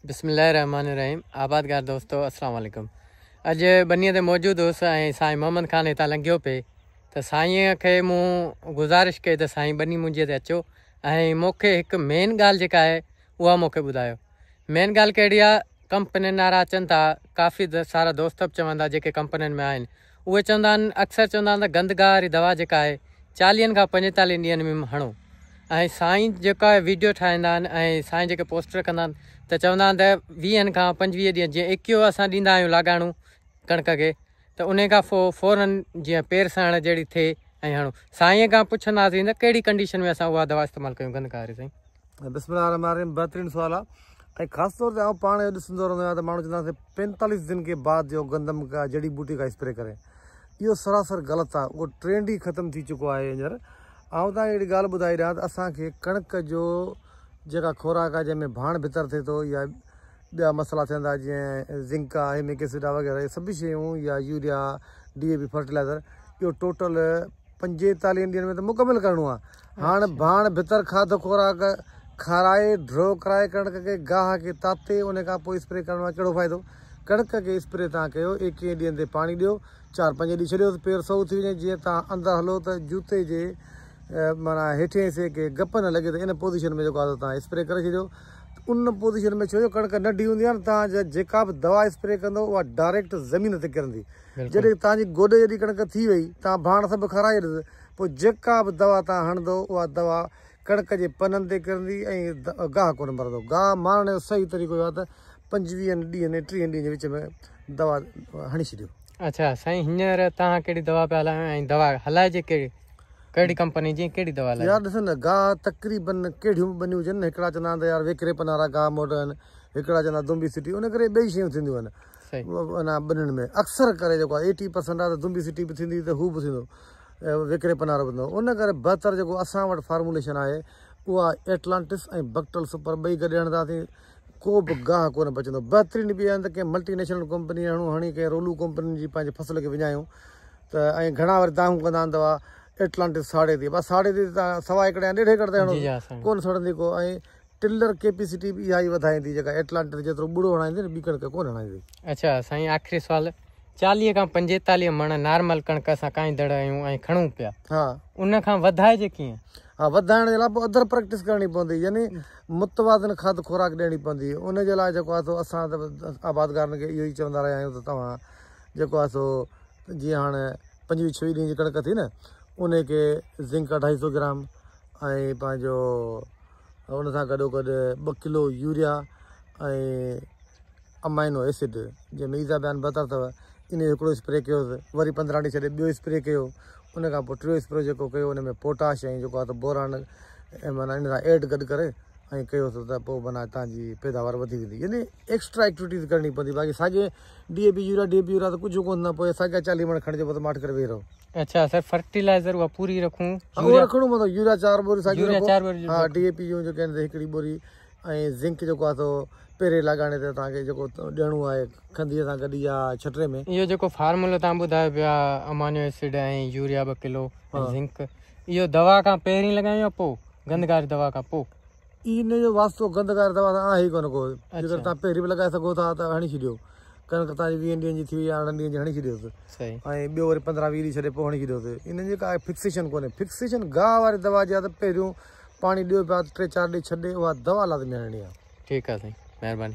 बिस्मिल्लाहिर्रहमानिर्रहीम। आबादगार दोस्तों अस्सलाम वालेकुम। अॼु बनीअ ते मौजूदु हुउसि ऐं साईं मोहम्मद ख़ान हितां लंघियो पे त साईंअ खे मूं गुज़ारिश कई त साईं बनी मुंहिंजे ते अचो ऐं मूंखे हिकु मेन ॻाल्हि जेका आहे उहा मूंखे ॿुधायो। मेन ॻाल्हि कहिड़ी आहे, कंपनियुनि वारा अचनि था, काफ़ी सारा दोस्त बि चवंदा जेके कंपनियुनि में आहिनि, उहे चवंदा आहिनि, अक्सर चवंदा आहिनि त गंदगार वारी दवा जेका आहे 40 खां 45 ॾींहंनि में हणो। ऐं साईं जेका वीडियो ठाहींदा आहिनि ऐं साईं जेके पोस्टर कंदा आहिनि त चवंदा आहिनि त 20 खां 25 ॾींहं, जीअं 21 असां ॾींदा आहियूं लाॻाणू कणिक खे, त उन खां फ़ौरन जीअं पेर सड़ण जहिड़ी थिए ऐं हणो। साईं खां पुछंदासीं त कहिड़ी कंडीशन में असां उहा दवा इस्तेमालु कयूं गंदगार साईं? बिस्मिल्लाहिर्रहमानिर्रहीम। बहितरीन सुवाल आहे। ख़ासि तौर ते पाण ॾिसंदो रहंदो आहियां त माण्हू चवंदासीं 45 दिन के बाद जो गंदम का जड़ी बूटी का स्प्रे करें। इहो सरासर ग़लति आहे। उहो ट्रेंड ई ख़तमु थी चुको आहे हींअर। तव्हांखे अहिड़ी ॻाल्हि ॿुधाई ॾियां त असांखे कणिक जो जेका खुराक आहे जंहिंमें भाण भितर थिए थो या ॿिया मसाला थियनि था जीअं ज़िंक आहे, हिमिक एसिड आहे वग़ैरह, इहे सभु शयूं या यूरिया DAP फर्टिलाइज़र, इहो टोटल 45 ॾींहंनि में त मुकमिल करिणो आहे। हाणे भाण भितर खाधो खुराक खाराए ड्रो कराए कणिक खे गाह खे ताते उन खां पोइ स्प्रे करण में कहिड़ो फ़ाइदो? कणिक खे स्प्रे तव्हां कयो, 21 ॾींहंनि ते पाणी ॾियो, 4-5 ॾींहं छॾियो त पेर सऊ थी वञे। जीअं तव्हां अंदरि हलो त जूते जे माना हेठिएं हिसे खे गप न लॻे, त इन पोज़ीशन में जेको आहे तव्हां स्प्रे करे छॾियो। उन पोज़ीशन में छो जो कणिक नंढी हूंदी आहे न, तव्हां जेका बि दवा स्प्रे कंदो उहा डायरेक्ट ज़मीन ते किरंदी। जॾहिं तव्हांजी गोॾे जॾहिं कणिक थी वई, तव्हां भाण सभु खाराए ॾिनो, पोइ जेका बि दवा तव्हां हणंदो उहा दवा कणिक जे पननि ते किरंदी ऐं गाह कोन मरंदो। गाह मारण जो सही तरीक़ो इहो आहे त 25 ॾींहंनि 30 ॾींहंनि जे विच में दवा हणी छॾियो। अच्छा साईं, हींअर तव्हां कहिड़ी दवा पिया हलायो ऐं दवा हलाइजे कहिड़ी कंपनी जी, कहिड़ी दवा हलाए? यार ॾिस न, गाह तक़रीबन कहिड़ियूं बनियूं हुजनि न, हिकिड़ा चवंदा आहिनि त यार विकिरे पन वारा गाह मॉडर्न, हिकिड़ा चवंदा दुम्बी सिटी, उन करे ॿई शयूं थींदियूं आहिनि अञा बनियुनि में। अक्सर करे जेको आहे 80% आहे त दुम्बी सिटी बि थींदी त हू बि थींदो, विकिरे पन वारो बि थींदो। उन करे बहितर जेको असां वटि फार्मुलेशन आहे उहा एटलांटिस ऐं बक्टल सुपर ॿई गॾु हणंदासीं, को बि गाह कोन बचंदो। बहितरीन बि आहिनि त कंहिं मल्टीनेशनल कंपनी हणी कंहिं रोलू कंपनी जी पंहिंजे फसल खे विञायूं त, ऐं घणा वरी दाहूं कंदा आहिनि दवा एटलांटिस 3.5, बस 3.5 तव्हां सवा एकड़ या 1.5 एकड़ ते हणो कोन सड़ंदी को। ऐं टिलर कैपेसिटी बि इहा ई वधाईंदी, जेका एटलांटिस जेतिरो बुढ़ो हणाईंदी न, ॿी कणिक कोन हणाईंदी। अच्छा साईं, आख़िरी सुवाल, 40 खां 45 मण नॉर्मल कणिक असां काईंदड़ आहियूं ऐं खणूं पिया, हा, उन खां वधाइजे कीअं? हा, वधाइण जे लाइ पोइ अदर प्रैक्टिस करणी पवंदी, यानी मुतवाज़िन खाध खुराक ॾियणी पवंदी। उन जे लाइ जेको आहे सो असां त आबादगारनि खे इहो ई चवंदा रहिया आहियूं त तव्हां जेको आहे सो जीअं हाणे 25-26 ॾींहं जी कणिक थी न, उन खे ज़िंक 250 ग्राम ऐं पंहिंजो उन सां गॾोगॾु 2 किलो यूरिया ऐं अमाइनो एसिड जंहिंमें ईज़ाबियान बहितर अथव, इन जो हिकिड़ो स्प्रे कयोसि, वरी 15 ॾींहं छॾे ॿियो स्प्रे कयो, उन खां पोइ टियों स्प्रे जेको कयो उन में पोटाश ऐं जेको आहे त बोरान माना इन सां एड गॾु करे ऐं कयोसि त पोइ माना तव्हांजी पैदावार वधी वेंदी। यानी एक्स्ट्रा एक्टिविटीज़ करणी पवंदी। बाक़ी साॻे DAP यूरिया त कुझु कोन न, पोइ साॻा 40 मण खणिजे पोइ त माठ करे वेही रहो। अच्छा सर, फर्टिलाइज़र उहा पूरी रखूं? उहो रखणो पवंदो, यूरिया 4 बोरी साॻियूं रखो, हा, DAP जूं जेके आहिनि हिकिड़ी बोरी, ऐं ज़िंक जेको आहे सो पहिरें लॻाइणे ते तव्हांखे जेको ॾियणो आहे खंदीअ सां गॾु या छटरे में। इहो जेको फार्मूलो तव्हां ॿुधायो पिया, अमाइनो एसिड ऐं यूरिया 2 किलो ज़िंक, इहो दवा खां पहिरीं लॻायूं या पोइ गंदगार दवा खां पोइ? इन जो वास्तो गंदगार दवा सां आहे ई कोन को। जेकर तव्हां पहिरीं बि लॻाए सघो था त हणी छॾियो। कणिक तव्हांजी 20 ॾींहंनि जी थी वई, 8 ॾींहंनि जी हणी छॾियोसि, ऐं ॿियो वरी 15-20 ॾींहं छॾे पोइ हणी छॾियोसि। इन्हनि जी का फिक्सेशन कोन्हे। फिक्सेशन गाह वारी दवा जी आहे त पहिरियों पाणी ॾियो पिया, 3-4 ॾींहं छॾे उहा दवा लाज़मी हणणी आहे। ठीकु आहे साईं, महिरबानी।